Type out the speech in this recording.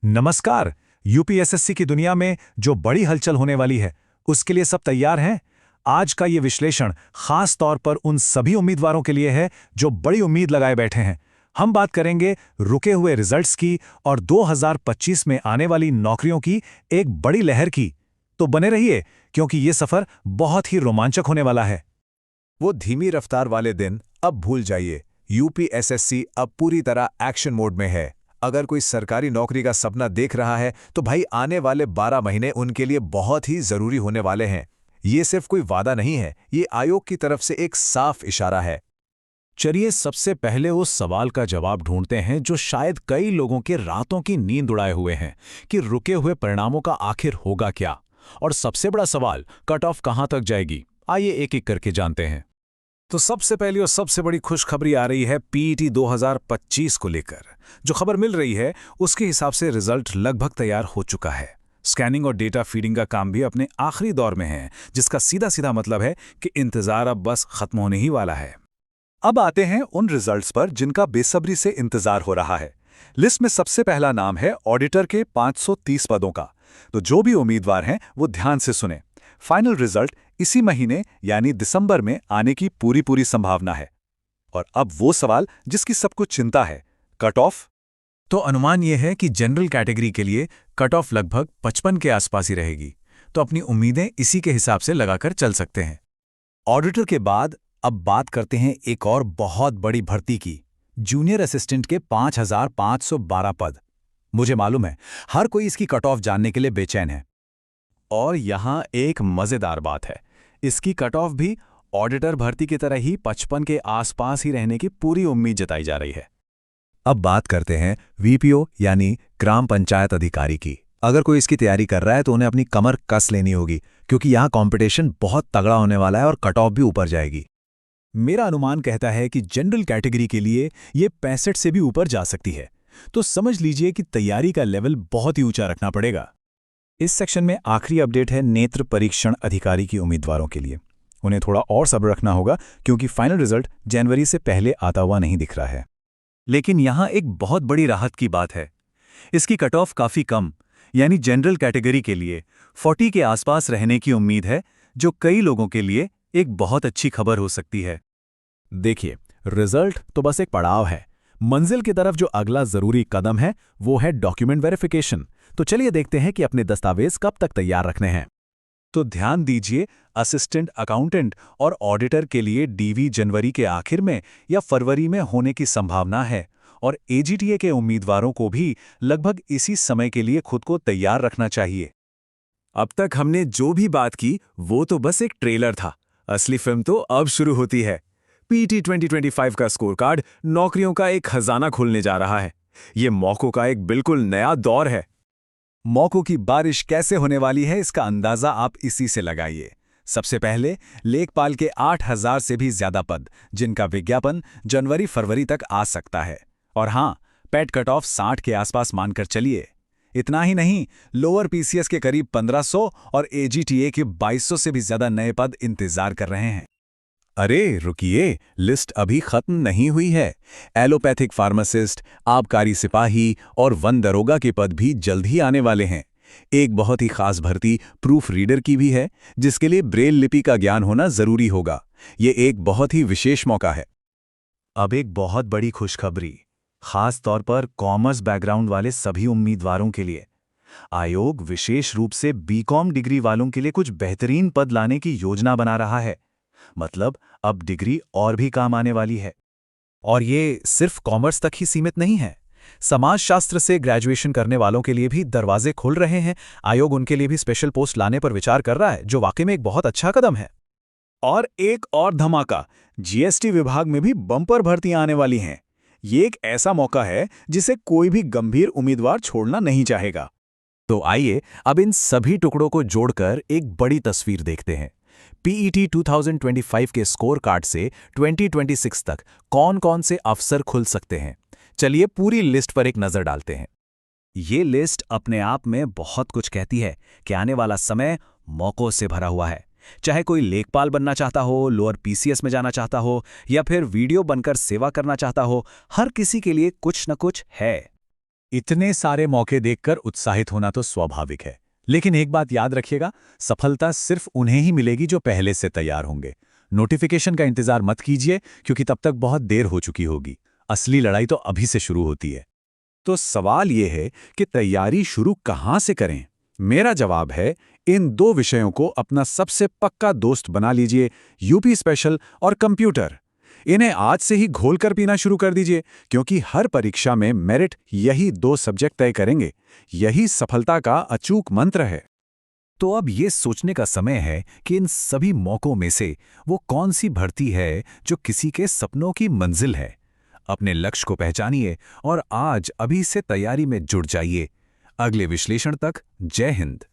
नमस्कार। यूपीएसएससी की दुनिया में जो बड़ी हलचल होने वाली है, उसके लिए सब तैयार हैं? आज का ये विश्लेषण खास तौर पर उन सभी उम्मीदवारों के लिए है जो बड़ी उम्मीद लगाए बैठे हैं। हम बात करेंगे रुके हुए रिजल्ट्स की और 2025 में आने वाली नौकरियों की एक बड़ी लहर की। तो बने रहिए, क्योंकि ये सफर बहुत ही रोमांचक होने वाला है। वो धीमी रफ्तार वाले दिन अब भूल जाइए। यूपीएसएससी अब पूरी तरह एक्शन मोड में है। अगर कोई सरकारी नौकरी का सपना देख रहा है तो भाई आने वाले 12 महीने उनके लिए बहुत ही जरूरी होने वाले हैं। ये सिर्फ कोई वादा नहीं है, ये आयोग की तरफ से एक साफ इशारा है। चलिए सबसे पहले उस सवाल का जवाब ढूंढते हैं जो शायद कई लोगों के रातों की नींद उड़ाए हुए हैं कि रुके हुए परिणामों का आखिर होगा क्या। और सबसे बड़ा सवाल, कट ऑफ कहां तक जाएगी। आइए एक एक करके जानते हैं। तो सबसे पहली और सबसे बड़ी खुशखबरी आ रही है पीईटी 2025 को लेकर। जो खबर मिल रही है उसके हिसाब से रिजल्ट लगभग तैयार हो चुका है। स्कैनिंग और डेटा फीडिंग का काम भी अपने आखिरी दौर में है, जिसका सीधा सीधा मतलब है कि इंतजार अब बस खत्म होने ही वाला है। अब आते हैं उन रिजल्ट्स पर जिनका बेसब्री से इंतजार हो रहा है। लिस्ट में सबसे पहला नाम है ऑडिटर के 530 पदों का। तो जो भी उम्मीदवार हैं वो ध्यान से सुने। फाइनल रिजल्ट इसी महीने यानी दिसंबर में आने की पूरी संभावना है। और अब वो सवाल जिसकी सबको चिंता है, कट ऑफ। तो अनुमान यह है कि जनरल कैटेगरी के लिए कट ऑफ लगभग 55 के आसपास ही रहेगी। तो अपनी उम्मीदें इसी के हिसाब से लगाकर चल सकते हैं। ऑडिटर के बाद अब बात करते हैं एक और बहुत बड़ी भर्ती की, जूनियर असिस्टेंट के 5512 पद। मुझे मालूम है हर कोई इसकी कट ऑफ जानने के लिए बेचैन है। और यहां एक मजेदार बात है, इसकी कट ऑफ भी ऑडिटर भर्ती की तरह ही 55 के आसपास ही रहने की पूरी उम्मीद जताई जा रही है। अब बात करते हैं वीपीओ यानी ग्राम पंचायत अधिकारी की। अगर कोई इसकी तैयारी कर रहा है तो उन्हें अपनी कमर कस लेनी होगी, क्योंकि यहां कंपटीशन बहुत तगड़ा होने वाला है और कट ऑफ भी ऊपर जाएगी। मेरा अनुमान कहता है कि जनरल कैटेगरी के लिए ये 65 से भी ऊपर जा सकती है। तो समझ लीजिए कि तैयारी का लेवल बहुत ही ऊंचा रखना पड़ेगा। इस सेक्शन में आखिरी अपडेट है नेत्र परीक्षण अधिकारी की उम्मीदवारों के लिए। उन्हें थोड़ा और सब्र रखना होगा, क्योंकि फाइनल रिजल्ट जनवरी से पहले आता हुआ नहीं दिख रहा है। लेकिन यहां एक बहुत बड़ी राहत की बात है, इसकी कट ऑफ काफी कम, यानी जनरल कैटेगरी के लिए 40 के आसपास रहने की उम्मीद है, जो कई लोगों के लिए एक बहुत अच्छी खबर हो सकती है। देखिए, रिजल्ट तो बस एक पड़ाव है। मंजिल की तरफ जो अगला जरूरी कदम है वो है डॉक्यूमेंट वेरिफिकेशन। तो चलिए देखते हैं कि अपने दस्तावेज कब तक तैयार रखने हैं। तो ध्यान दीजिए, असिस्टेंट अकाउंटेंट और ऑडिटर के लिए डीवी जनवरी के आखिर में या फरवरी में होने की संभावना है, और एजीटीए के उम्मीदवारों को भी लगभग इसी समय के लिए खुद को तैयार रखना चाहिए। अब तक हमने जो भी बात की वो तो बस एक ट्रेलर था। असली फिल्म तो अब शुरू होती है। पीईटी 2025 का स्कोर कार्ड नौकरियों का एक खजाना खोलने जा रहा है। ये मौकों का एक बिल्कुल नया दौर है। मौकों की बारिश कैसे होने वाली है इसका अंदाजा आप इसी से लगाइए। सबसे पहले लेखपाल के 8000 से भी ज्यादा पद, जिनका विज्ञापन जनवरी फरवरी तक आ सकता है। और हां, पेट कट ऑफ 60 के आसपास मानकर चलिए। इतना ही नहीं, लोअर पीसीएस के करीब 1500 और एजीटीए के 2200 से भी ज्यादा नए पद इंतजार कर रहे हैं। अरे रुकिए, लिस्ट अभी खत्म नहीं हुई है। एलोपैथिक फार्मासिस्ट, आबकारी सिपाही और वन दरोगा के पद भी जल्द ही आने वाले हैं। एक बहुत ही खास भर्ती प्रूफ रीडर की भी है, जिसके लिए ब्रेल लिपि का ज्ञान होना जरूरी होगा। ये एक बहुत ही विशेष मौका है। अब एक बहुत बड़ी खुशखबरी, खास तौर पर कॉमर्स बैकग्राउंड वाले सभी उम्मीदवारों के लिए। आयोग विशेष रूप से बीकॉम डिग्री वालों के लिए कुछ बेहतरीन पद लाने की योजना बना रहा है। मतलब अब डिग्री और भी काम आने वाली है। और ये सिर्फ कॉमर्स तक ही सीमित नहीं है। समाजशास्त्र से ग्रेजुएशन करने वालों के लिए भी दरवाजे खुल रहे हैं। आयोग उनके लिए भी स्पेशल पोस्ट लाने पर विचार कर रहा है, जो वाकई में एक बहुत अच्छा कदम है। और एक और धमाका, जीएसटी विभाग में भी बम्पर भर्तियां आने वाली हैं। ये एक ऐसा मौका है जिसे कोई भी गंभीर उम्मीदवार छोड़ना नहीं चाहेगा। तो आइए अब इन सभी टुकड़ों को जोड़कर एक बड़ी तस्वीर देखते हैं। पीईटी 2025 के स्कोर कार्ड से 2026 तक कौन-कौन से अवसर खुल सकते हैं। चलिए पूरी लिस्ट पर एक नजर डालते हैं। ये लिस्ट अपने आप में बहुत कुछ कहती है कि आने वाला समय मौकों से भरा हुआ है। चाहे कोई लेखपाल बनना चाहता हो, लोअर पीसीएस में जाना चाहता हो, या फिर वीडियो बनकर सेवा करना चाहता हो, हर किसी के लिए कुछ न कुछ है। इतने सारे मौके देखकर उत्साहित होना तो स्वाभाविक है, लेकिन एक बात याद रखिएगा, सफलता सिर्फ उन्हें ही मिलेगी जो पहले से तैयार होंगे। नोटिफिकेशन का इंतजार मत कीजिए, क्योंकि तब तक बहुत देर हो चुकी होगी। असली लड़ाई तो अभी से शुरू होती है। तो सवाल ये है कि तैयारी शुरू कहाँ से करें? मेरा जवाब है, इन 2 विषयों को अपना सबसे पक्का दोस्त बना लीजिए, यूपी स्पेशल और कंप्यूटर। इन्हें आज से ही घोलकर पीना शुरू कर दीजिए, क्योंकि हर परीक्षा में मेरिट यही 2 सब्जेक्ट तय करेंगे। यही सफलता का अचूक मंत्र है। तो अब ये सोचने का समय है कि इन सभी मौकों में से वो कौन सी भर्ती है जो किसी के सपनों की मंजिल है। अपने लक्ष्य को पहचानिए और आज अभी से तैयारी में जुट जाइए। अगले विश्लेषण तक जय हिंद।